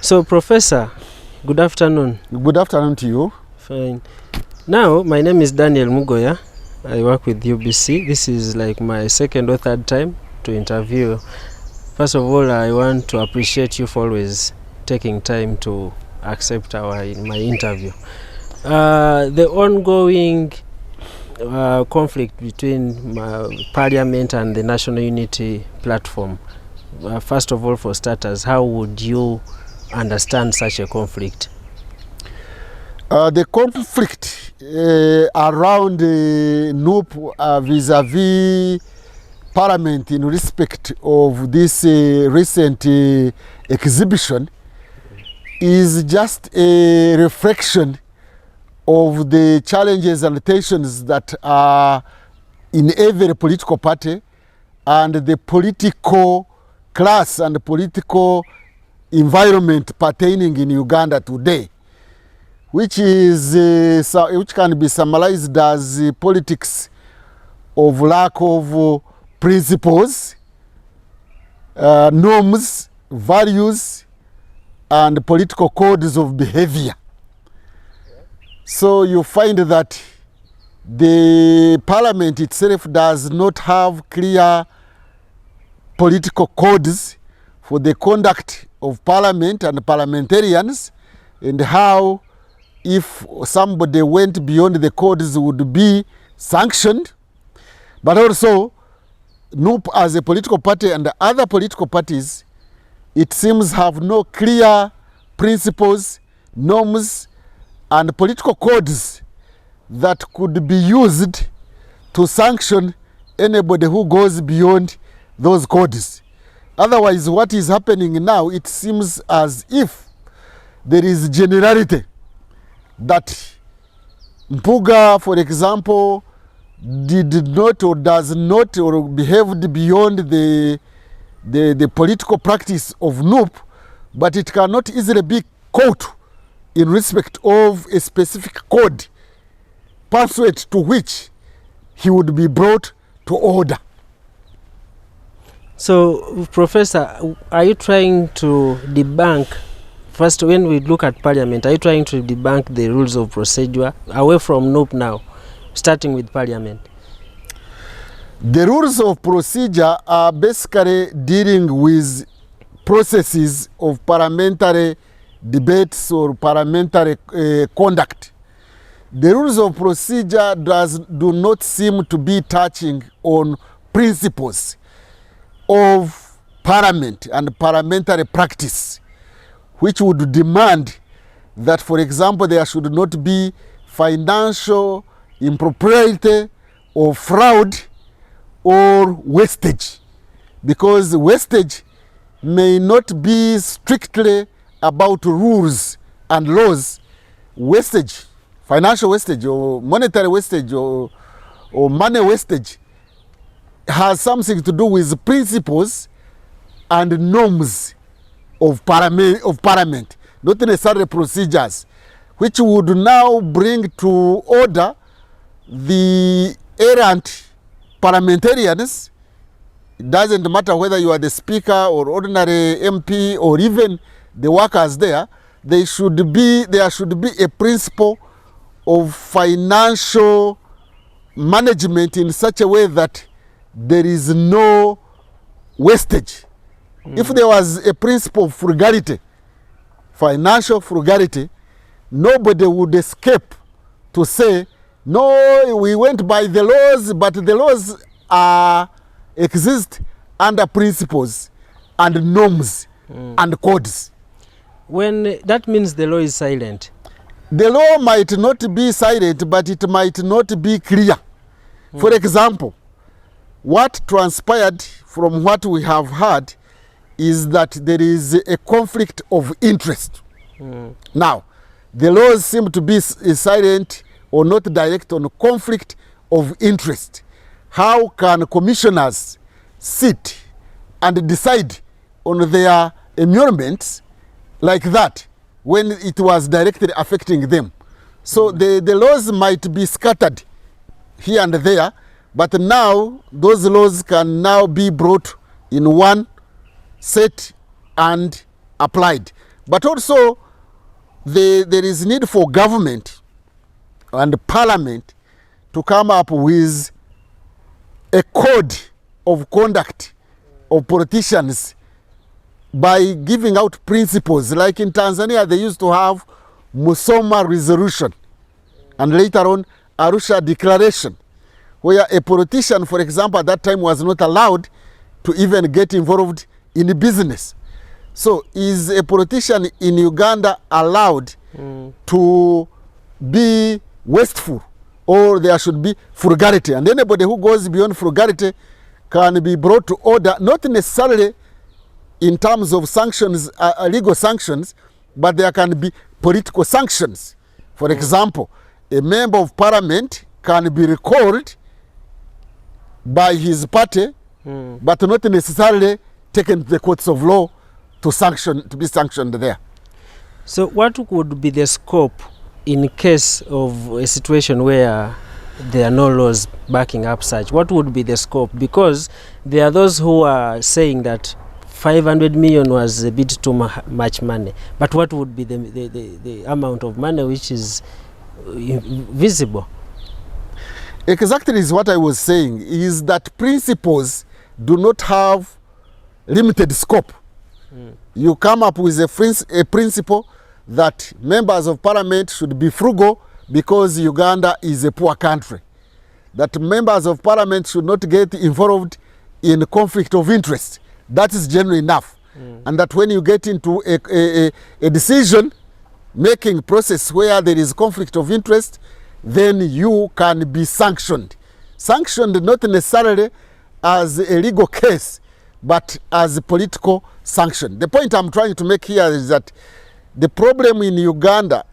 So, Professor, good afternoon. Good afternoon to you. Fine. Now, my name is Daniel Mugoya. I work with UBC. This is like my second or third time to interview. First of all, I want to appreciate you for always taking time to accept my interview. The ongoing conflict between Parliament and the National Unity Platform. First of all, for starters, how would you understand such a conflict? The conflict around NUP vis-a-vis Parliament in respect of this recent exhibition is just a reflection of the challenges and tensions that are in every political party and the political class and political environment pertaining in Uganda today, which can be summarized as politics of lack of principles, norms, values, and political codes of behavior. So you find that the Parliament itself does not have clear political codes for the conduct of Parliament and parliamentarians, and how, if somebody went beyond the codes, would be sanctioned. But also, NUP as a political party and other political parties, it seems have no clear principles, norms, and political codes that could be used to sanction anybody who goes beyond those codes. Otherwise, what is happening now, it seems as if there is generality that MPUUGA, for example, did not or does not or behaved beyond the political practice of NUP, but it cannot easily be caught in respect of a specific code pursuant to which he would be brought to order. So, Professor, are you trying to debunk, first when we look at Parliament, are you trying to debunk the rules of procedure away from NUP now, starting with Parliament? The rules of procedure are basically dealing with processes of parliamentary debates or parliamentary conduct. The rules of procedure do not seem to be touching on principles of parliament and parliamentary practice, which would demand that, for example, there should not be financial impropriety or fraud or wastage, because wastage may not be strictly about rules and laws. Wastage, financial wastage or monetary wastage or money wastage has something to do with principles and norms of parliament, not necessarily procedures, which would now bring to order the errant parliamentarians. It doesn't matter whether you are the speaker or ordinary MP or even the workers there. There should be a principle of financial management in such a way that there is no wastage. If there was a principle of frugality, financial frugality, nobody would escape to say, no, we went by the laws, but the laws exist under principles and norms and codes. When that means the law is silent. The law might not be silent, but it might not be clear. For example, what transpired from what we have heard is that there is a conflict of interest. Now, the laws seem to be silent or not direct on conflict of interest. How can commissioners sit and decide on their emoluments like that when it was directly affecting them? So the laws might be scattered here and there, but now those laws can now be brought in one set and applied. But also, there is need for government and parliament to come up with a code of conduct of politicians by giving out principles. Like in Tanzania, they used to have Musoma resolution and later on Arusha declaration, where a politician, for example, at that time was not allowed to even get involved in business. So is a politician in Uganda allowed to be wasteful, or there should be frugality? And anybody who goes beyond frugality can be brought to order, not necessarily in terms of sanctions, legal sanctions, but there can be political sanctions. For example, a member of parliament can be recalled by his party, but not necessarily taken to the courts of law to be sanctioned there. So what would be the scope in case of a situation where there are no laws backing up such? What would be the scope? Because there are those who are saying that 500 million was a bit too much money. But what would be the amount of money which is visible? Exactly is what I was saying, is that principles do not have limited scope. You come up with a principle that members of parliament should be frugal because Uganda is a poor country. That members of parliament should not get involved in conflict of interest. That is general enough. And that when you get into a decision-making process where there is conflict of interest, then you can be sanctioned. Sanctioned not necessarily as a legal case, but as a political sanction. The point I'm trying to make here is that the problem in Uganda,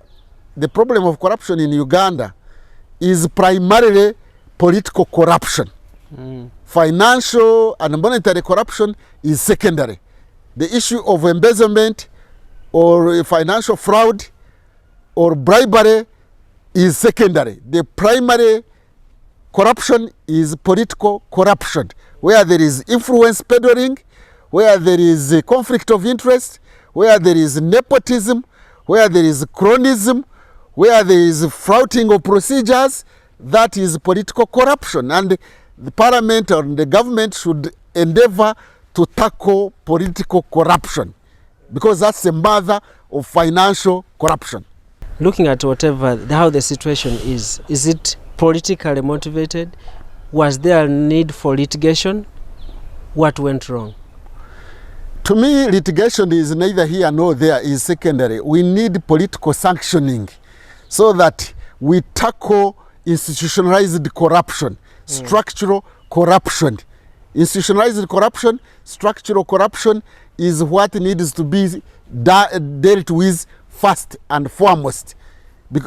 the problem of corruption in Uganda is primarily political corruption. Financial and monetary corruption is secondary. The issue of embezzlement or financial fraud or bribery is secondary. The primary corruption is political corruption, where there is influence peddling, where there is a conflict of interest, where there is nepotism, where there is cronism, where there is flouting of procedures. That is political corruption. And the parliament or the government should endeavor to tackle political corruption, because that's the mother of financial corruption. Looking at how the situation is it politically motivated? Was there a need for litigation? What went wrong? To me, litigation is neither here nor there, is secondary. We need political sanctioning so that we tackle institutionalized corruption, structural corruption. Institutionalized corruption, structural corruption is what needs to be dealt with first and foremost,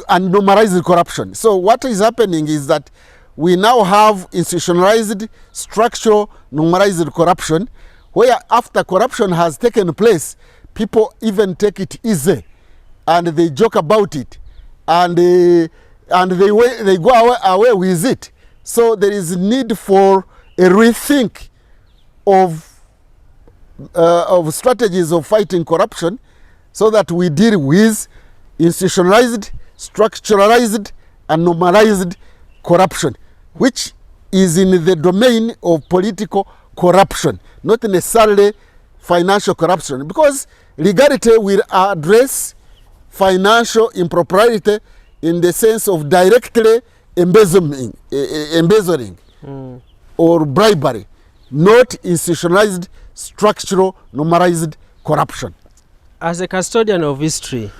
and normalized corruption. So what is happening is that we now have institutionalized, structural, normalized corruption, where after corruption has taken place, people even take it easy and they joke about it and they go away with it. So there is need for a rethink of strategies of fighting corruption, so that we deal with institutionalized, structuralized, and normalized corruption, which is in the domain of political corruption, not necessarily financial corruption, because legality will address financial impropriety in the sense of directly embezzling or bribery, not institutionalized, structural, normalized corruption. As a custodian of history,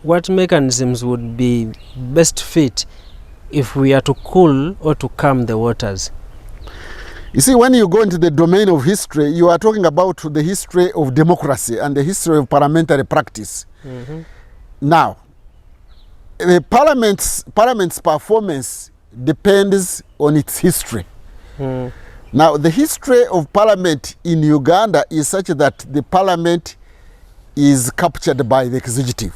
what mechanisms would be best fit if we are to cool or to calm the waters? You see, when you go into the domain of history, you are talking about the history of democracy and the history of parliamentary practice. Now, the parliament's performance depends on its history. Now, the history of parliament in Uganda is such that the parliament is captured by the executive.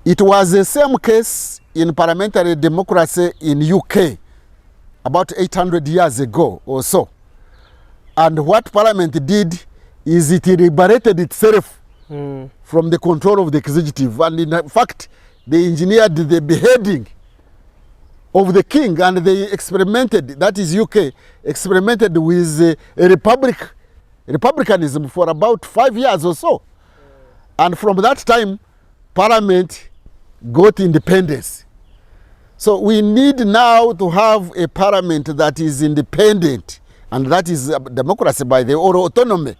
It was the same case in parliamentary democracy in UK about 800 years ago or so. And what parliament did is it liberated itself from the control of the executive. And in fact, they engineered the beheading of the king, and they experimented, that is UK, experimented with republicanism for about 5 years or so. And from that time, Parliament got independence. So we need now to have a parliament that is independent, and that is democracy by the or autonomy,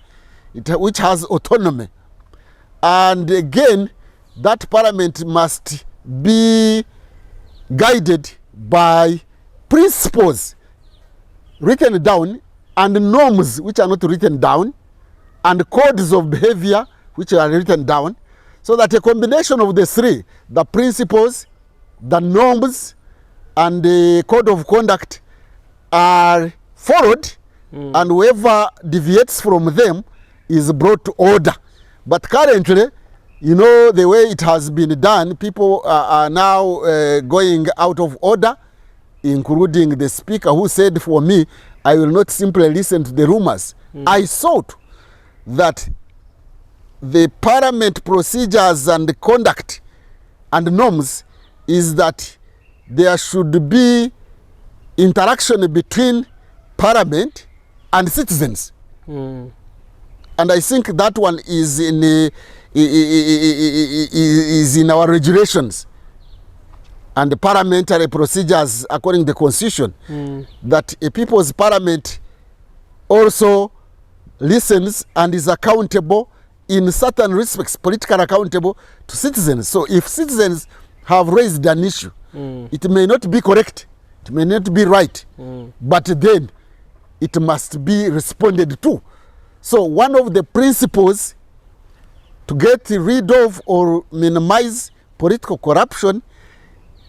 which has autonomy. And again, that parliament must be guided by principles written down and norms which are not written down and codes of behavior which are written down, so that a combination of the three, the principles, the norms, and the code of conduct are followed, and whoever deviates from them is brought to order. But currently, you know, the way it has been done, people are now going out of order, including the speaker who said, for me, I will not simply listen to the rumors. I thought that the parliament procedures and the conduct and norms is that there should be interaction between parliament and citizens. And I think that one is in our regulations and the parliamentary procedures according to the constitution, that a people's parliament also listens and is accountable in certain respects, political accountable to citizens. So if citizens have raised an issue, it may not be correct, it may not be right, but then it must be responded to. So one of the principles to get rid of or minimize political corruption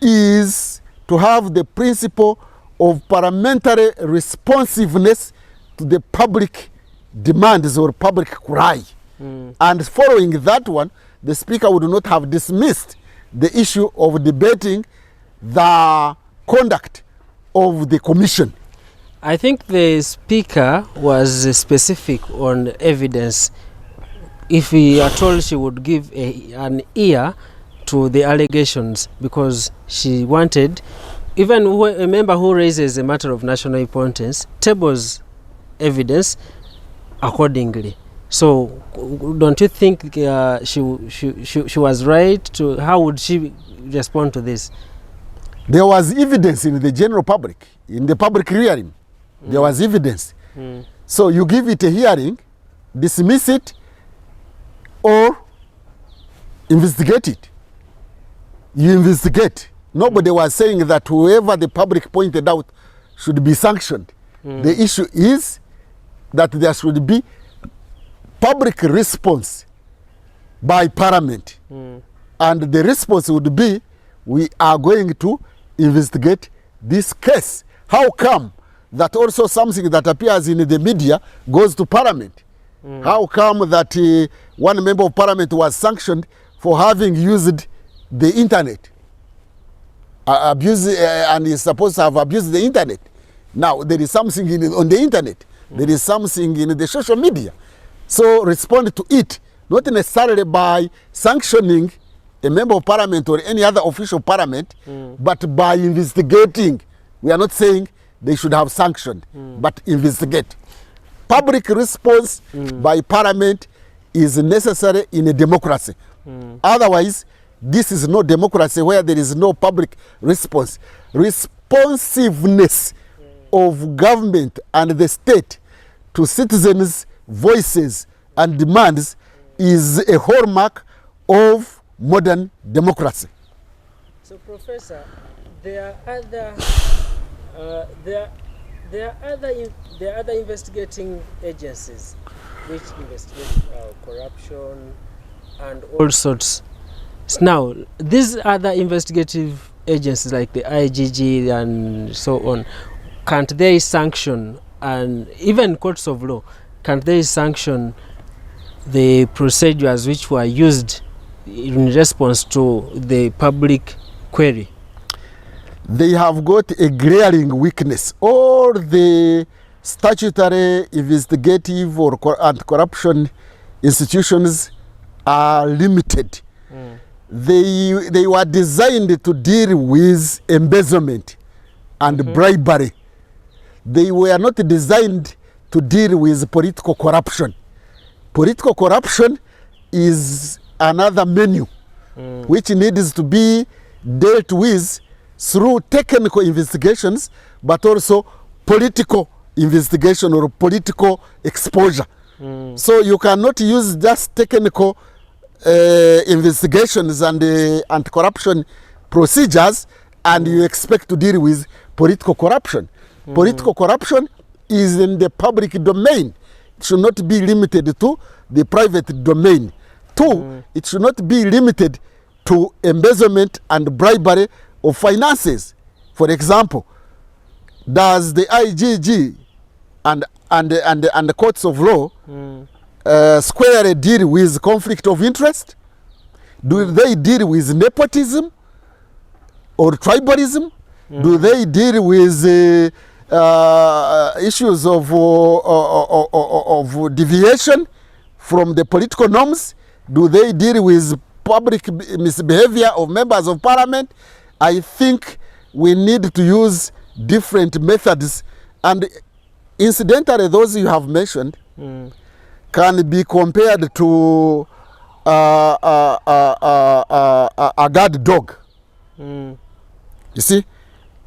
is to have the principle of parliamentary responsiveness to the public demands or public cry. And following that one, the speaker would not have dismissed the issue of debating the conduct of the commission. I think the speaker was specific on evidence. If we are told, she would give an ear to the allegations, because she wanted, even a member who raises a matter of national importance tables evidence accordingly. So don't you think she was right to, how would she respond to this? There was evidence in the general public, in the public hearing. There was evidence. So you give it a hearing, dismiss it, or investigate it. You investigate. Nobody was saying that whoever the public pointed out should be sanctioned. The issue is that there should be public response by parliament. And the response would be, we are going to investigate this case. How come that also something that appears in the media goes to parliament? How come that one member of parliament was sanctioned for having used the internet, and is supposed to have abused the internet? Now there is something on the internet, there is something in the social media. So respond to it, not necessarily by sanctioning a member of parliament or any other official parliament, but by investigating. We are not saying they should have sanctioned, but investigate. Public response by parliament is necessary in a democracy. Otherwise, this is no democracy where there is no public response. Responsiveness of government and the state to citizens' voices and demands is a hallmark of modern democracy. So, Professor, there are other investigating agencies which investigate corruption and all sorts. Now, these other investigative agencies like the IGG and so on, can't they sanction, and even courts of law, can't they sanction the procedures which were used in response to the public query? They have got a glaring weakness. All the statutory, investigative or anti-corruption institutions are limited. They were designed to deal with embezzlement and bribery. They were not designed to deal with political corruption. Political corruption is another menu which needs to be dealt with through technical investigations, but also political investigation or political exposure. So you cannot use just technical investigations and anti-corruption procedures and you expect to deal with political corruption. Political corruption is in the public domain. It should not be limited to the private domain. Two, it should not be limited to embezzlement and bribery of finances. For example, does the IGG and the courts of law squarely deal with conflict of interest? Do they deal with nepotism or tribalism? Do they deal with issues of deviation from the political norms? Do they deal with public misbehavior of members of parliament? I think we need to use different methods, and incidentally those you have mentioned can be compared to a guard dog. You see,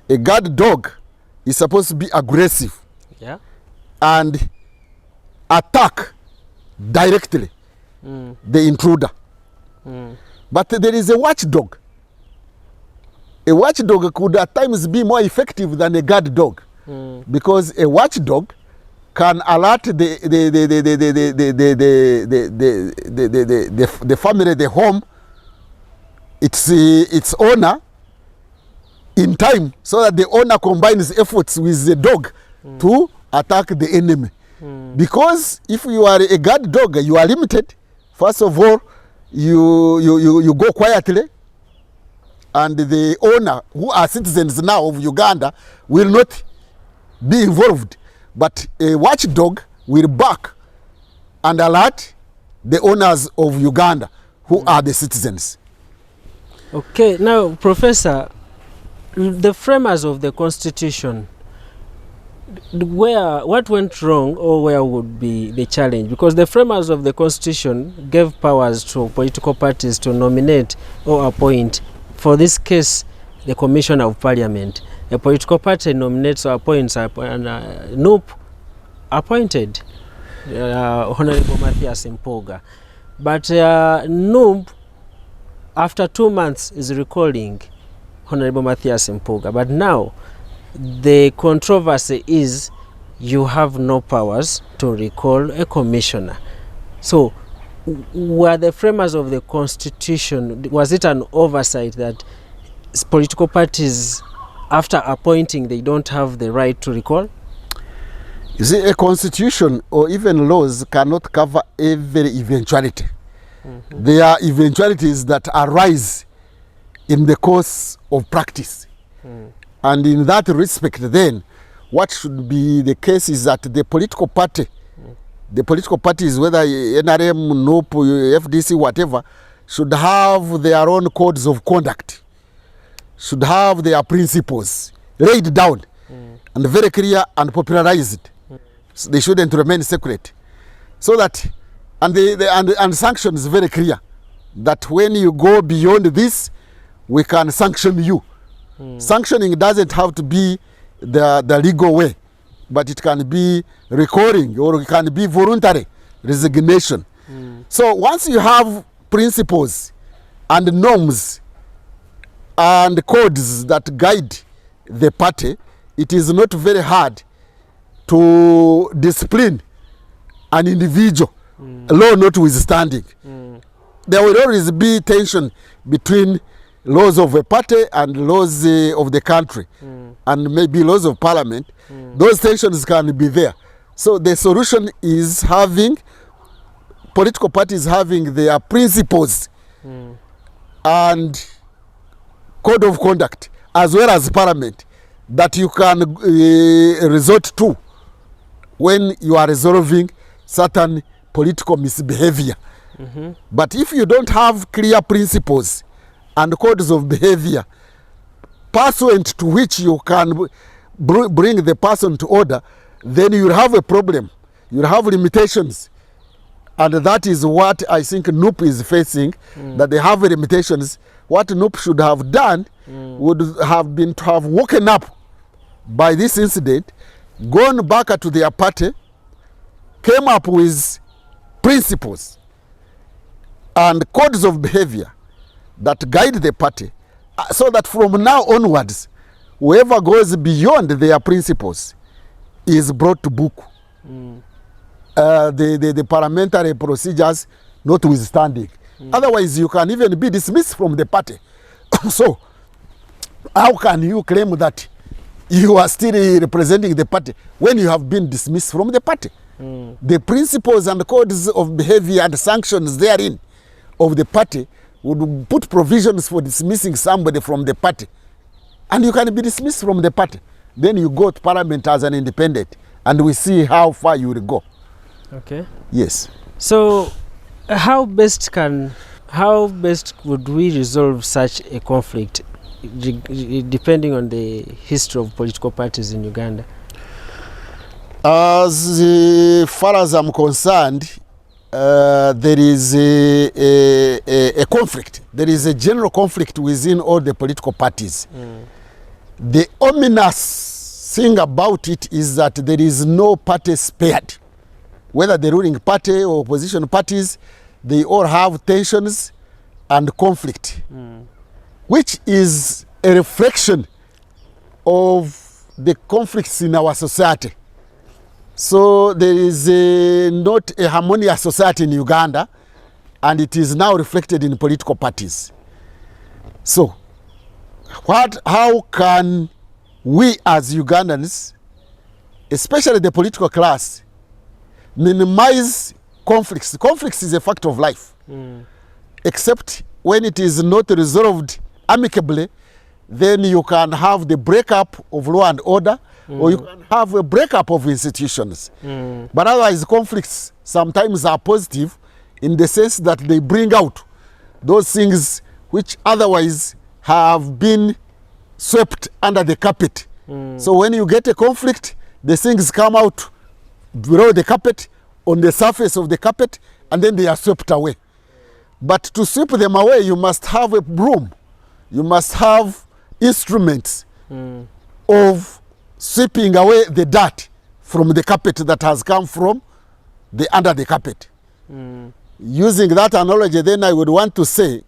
a guard dog is supposed to be aggressive and attack directly the intruder. But there is a watchdog. A watchdog could at times be more effective than a guard dog, because a watchdog can alert the family, the home, its owner in time, so that the owner combines efforts with the dog to attack the enemy. Because if you are a guard dog, you are limited. First of all, you go quietly, and the owner, who are citizens now of Uganda, will not be involved. But a watchdog will bark and alert the owners of Uganda, who are the citizens. Okay, now, Professor, the framers of the Constitution, what went wrong, or where would be the challenge? Because the framers of the Constitution gave powers to political parties to nominate or appoint, for this case, the Commissioner of Parliament. A political party nominates or appoints, and MPUUGA appointed Honorable MPUUGA. But MPUUGA, after 2 months, is recalling Honorable MPUUGA. But now, the controversy is you have no powers to recall a commissioner. So, were the framers of the Constitution, was it an oversight that political parties, after appointing, they don't have the right to recall? You see, a constitution or even laws cannot cover every eventuality. There are eventualities that arise in the course of practice. And in that respect, then, what should be the case is that the political party, the political parties, whether NRM, NUP, FDC, whatever, should have their own codes of conduct, should have their principles laid down and very clear and popularized. So they shouldn't remain secret. So that, and sanctions very clear, that when you go beyond this, we can sanction you. Sanctioning doesn't have to be the legal way, but it can be recalling, or it can be voluntary resignation. So once you have principles and norms and codes that guide the party, it is not very hard to discipline an individual, law notwithstanding. There will always be tension between laws of a party and laws of the country, and maybe laws of parliament. Those tensions can be there. So the solution is having political parties having their principles and code of conduct, as well as parliament, that you can resort to when you are resolving certain political misbehavior. But if you don't have clear principles and codes of behavior pursuant to which you can bring the person to order, then you'll have a problem. You'll have limitations. And that is what I think NUP is facing, that they have limitations. What NUP should have done would have been to have woken up by this incident, gone back to their party, came up with principles and codes of behavior that guide the party, so that from now onwards, whoever goes beyond their principles is brought to book. The parliamentary procedures notwithstanding. Otherwise, you can even be dismissed from the party. So, how can you claim that you are still representing the party when you have been dismissed from the party? The principles and codes of behavior and sanctions therein of the party would put provisions for dismissing somebody from the party. And you can be dismissed from the party. Then you go to parliament as an independent, and we see how far you will go. Okay. Yes. So, how best would we resolve such a conflict, depending on the history of political parties in Uganda? As far as I'm concerned, there is a conflict. There is a general conflict within all the political parties. The ominous thing about it is that there is no party spared. Whether the ruling party or opposition parties, they all have tensions and conflict, which is a reflection of the conflicts in our society. So there is not a harmonious society in Uganda, and it is now reflected in political parties. So how can we as Ugandans, especially the political class, minimize conflicts? Conflicts is a fact of life. Except when it is not resolved amicably, then you can have the breakup of law and order, or you can have a breakup of institutions. But otherwise, conflicts sometimes are positive in the sense that they bring out those things which otherwise have been swept under the carpet. So when you get a conflict, the things come out below the carpet, on the surface of the carpet, and then they are swept away. But to sweep them away, you must have a broom. You must have instruments of sweeping away the dirt from the carpet that has come from under the carpet. Using that analogy, then I would want to say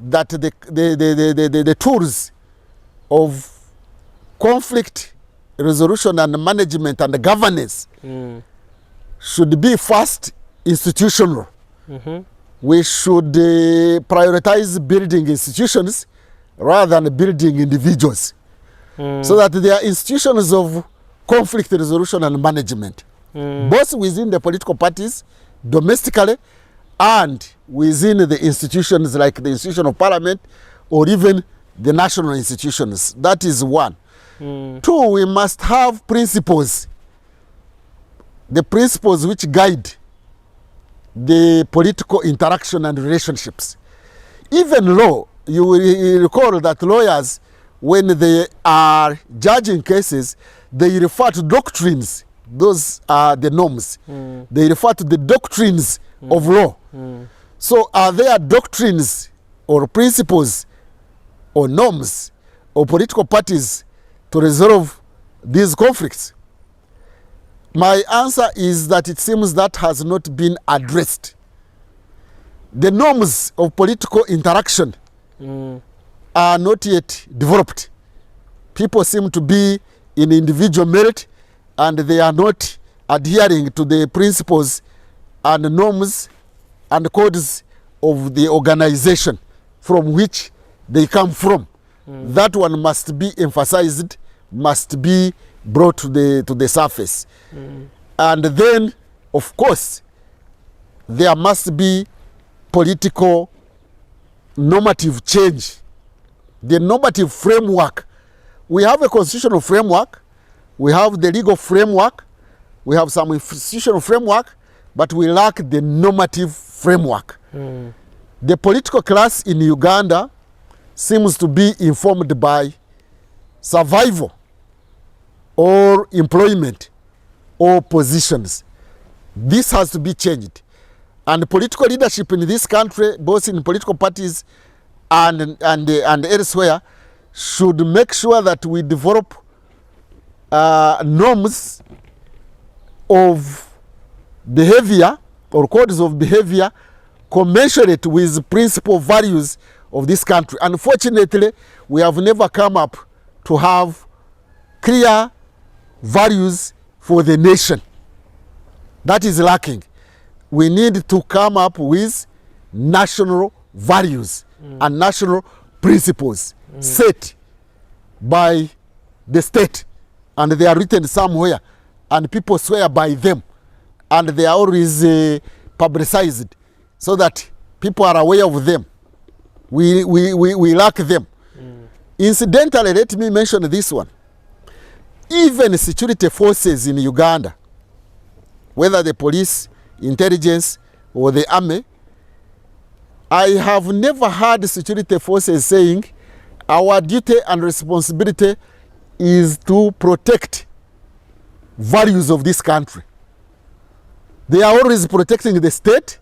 that the tools of conflict resolution and management and governance should be first institutional. We should prioritize building institutions rather than building individuals, so that there are institutions of conflict resolution and management, both within the political parties, domestically, and within the institutions like the institution of parliament or even the national institutions. That is one. Two, we must have principles, the principles which guide the political interaction and relationships. Even law, you will recall that lawyers, when they are judging cases, they refer to doctrines. Those are the norms. They refer to the doctrines of law. So are there doctrines or principles or norms or political parties to resolve these conflicts? My answer is that it seems that has not been addressed. The norms of political interaction are not yet developed. People seem to be in individual merit, and they are not adhering to the principles and norms and codes of the organization from which they come from. That one must be emphasized, must be brought to the surface. And then, of course, there must be political normative change. The normative framework. We have a constitutional framework, we have the legal framework, we have some institutional framework, but we lack the normative framework. The political class in Uganda seems to be informed by survival or employment or positions. This has to be changed. And political leadership in this country, both in political parties and elsewhere, should make sure that we develop norms of behavior or codes of behavior commensurate with principal values of this country. Unfortunately, we have never come up to have clear values for the nation. That is lacking. We need to come up with national values and national principles set by the state, and they are written somewhere and people swear by them, and they are always publicized so that people are aware of them. We lack them. Incidentally, let me mention this one. Even security forces in Uganda, whether the police, intelligence, or the army, I have never heard security forces saying our duty and responsibility is to protect values of this country. They are always protecting the state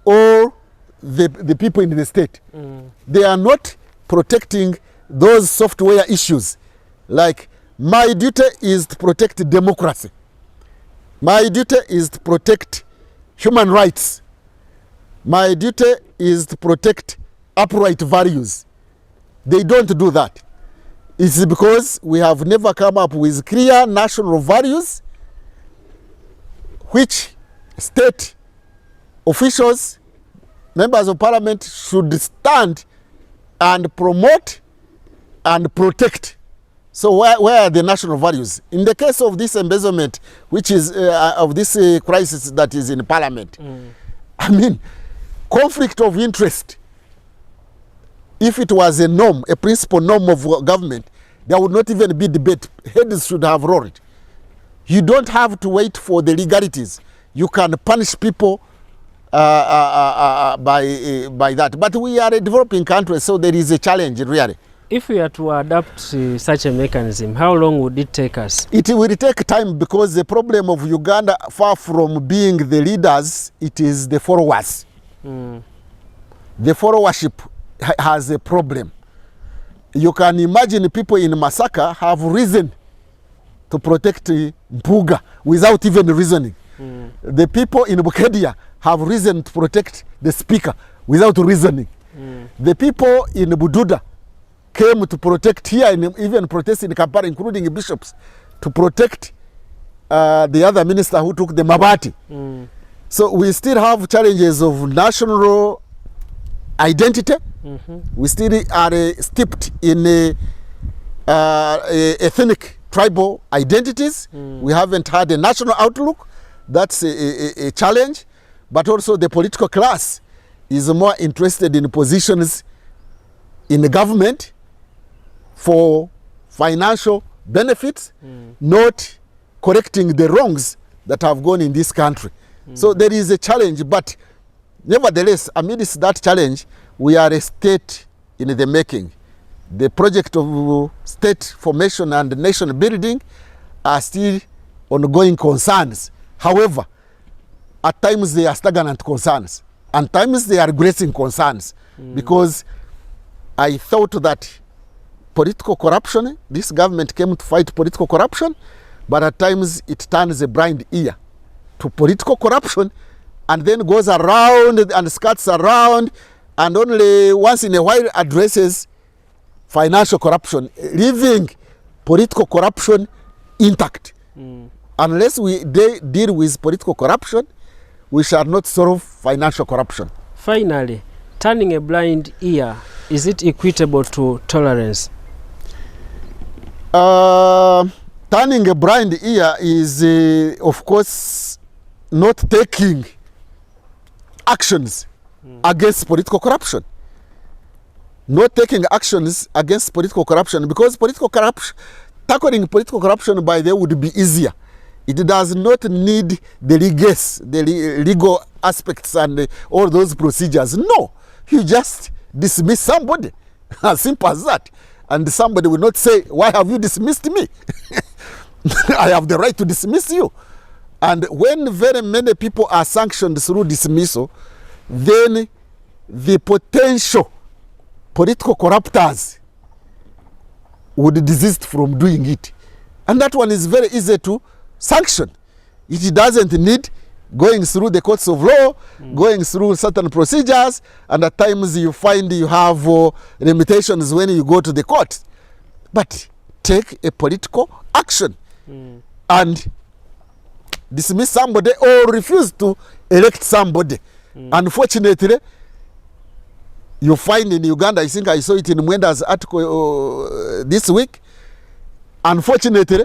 or the people in the state. They are not protecting those software issues, like my duty is to protect democracy. My duty is to protect human rights. My duty is to protect upright values. They don't do that. It's because we have never come up with clear national values which state officials, members of parliament should stand and promote and protect. So where are the national values? In the case of this embezzlement, which is of this crisis that is in parliament, I mean, conflict of interest, if it was a norm, a principal norm of government, there would not even be debate. Heads should have rolled. You don't have to wait for the legalities. You can punish people by that. But we are a developing country, so there is a challenge, really. If we are to adapt such a mechanism, how long would it take us? It will take time, because the problem of Uganda, far from being the leaders, it is the followers. The followership has a problem. You can imagine people in Masaka have reason to protect MPUUGA without even reasoning. The people in Bukedia have reason to protect the speaker without reasoning. The people in Bududa came to protect here, and even protest in Kampala, including bishops, to protect the other minister who took the Mabati. So we still have challenges of national identity. We still are steeped in ethnic, tribal identities. We haven't had a national outlook. That's a challenge. But also the political class is more interested in positions in the government for financial benefits, not correcting the wrongs that have gone in this country. So there is a challenge, but nevertheless, amidst that challenge, we are a state in the making. The project of state formation and nation building are still ongoing concerns. However, at times they are stagnant concerns, and at times they are regressing concerns, because I thought that political corruption, this government came to fight political corruption, but at times it turns a blind ear to political corruption and then goes around and skirts around, and only once in a while addresses financial corruption, leaving political corruption intact. Unless we deal with political corruption, we shall not solve financial corruption. Finally, turning a blind ear, is it equitable to tolerance? Turning a blind ear is, of course, not taking actions against political corruption. Not taking actions against political corruption, because political corruption, tackling political corruption by them would be easier. It does not need the legal aspects and all those procedures. No, you just dismiss somebody. As simple as that. And somebody will not say, why have you dismissed me? I have the right to dismiss you. And when very many people are sanctioned through dismissal, then the potential political corruptors would desist from doing it. And that one is very easy to sanction. It doesn't need going through the courts of law, going through certain procedures, and at times you find you have limitations when you go to the court. But take a political action and dismiss somebody or refuse to elect somebody. Unfortunately, you find in Uganda, I think I saw it in Mwenda's article this week, unfortunately,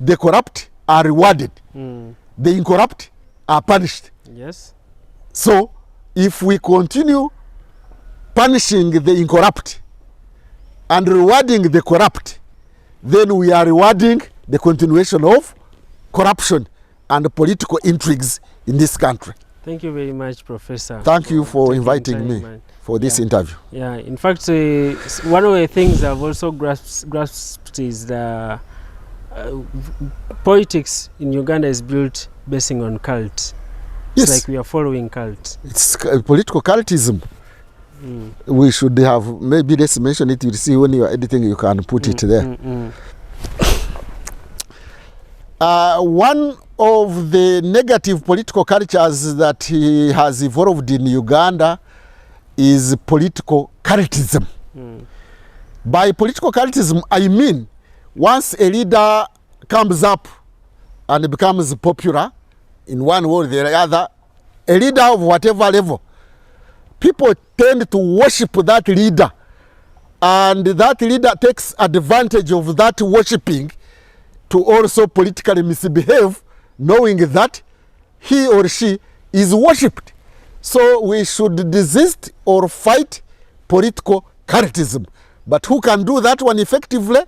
the corrupt are rewarded. The incorrupt are punished. Yes. So, if we continue punishing the incorrupt and rewarding the corrupt, then we are rewarding the continuation of corruption and political intrigues in this country. Thank you very much, Professor. Thank you for taking inviting time, me man. for this interview. Yeah, in fact, one of the things I've also grasped is the politics in Uganda is built basing on cult. It's Yes, like we are following cult. it's political cultism. We should have, maybe let's mention it, you see when you are editing, you can put it there. One of the negative political cultures that has evolved in Uganda is political cultism. By political cultism, I mean once a leader comes up and becomes popular in one way or the other, a leader of whatever level, people tend to worship that leader, and that leader takes advantage of that worshipping to also politically misbehave, knowing that he or she is worshipped. So we should desist or fight political cultism. But who can do that one effectively?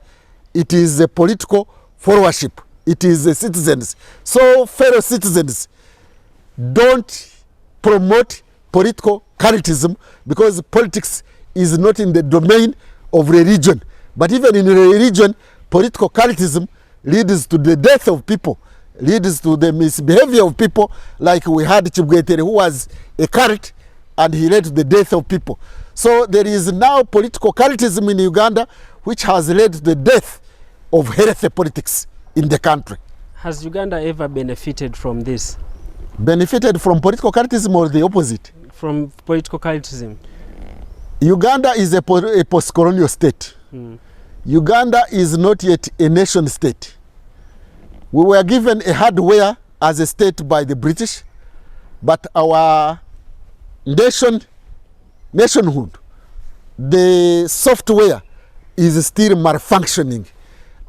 It is a political followership. It is the citizens. So fellow citizens, don't promote political cultism, because politics is not in the domain of religion. But even in religion, political cultism leads to the death of people, leads to the misbehavior of people, like we had Chibwetere, who was a cult, and he led to the death of people. So there is now political cultism in Uganda, which has led to the death of healthy politics in the country. Has Uganda ever benefited from this? Benefited from political cultism or the opposite? From political cultism? Uganda is a post-colonial state. Uganda is not yet a nation state. We were given a hardware as a state by the British, but our nationhood, the software is still malfunctioning.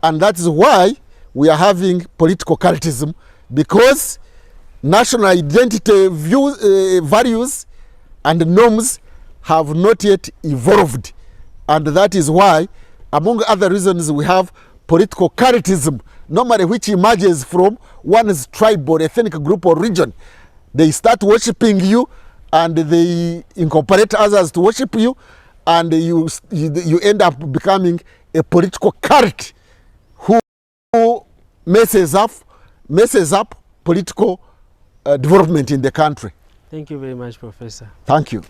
And that is why we are having political cultism, because national identity values and norms have not yet evolved. And that is why, among other reasons, we have political cultism, normally which emerges from one's tribe or ethnic group or region. They start worshipping you, and they incorporate others to worship you, and you end up becoming a political cult who messes up political development in the country. Thank you very much, Professor. Thank you.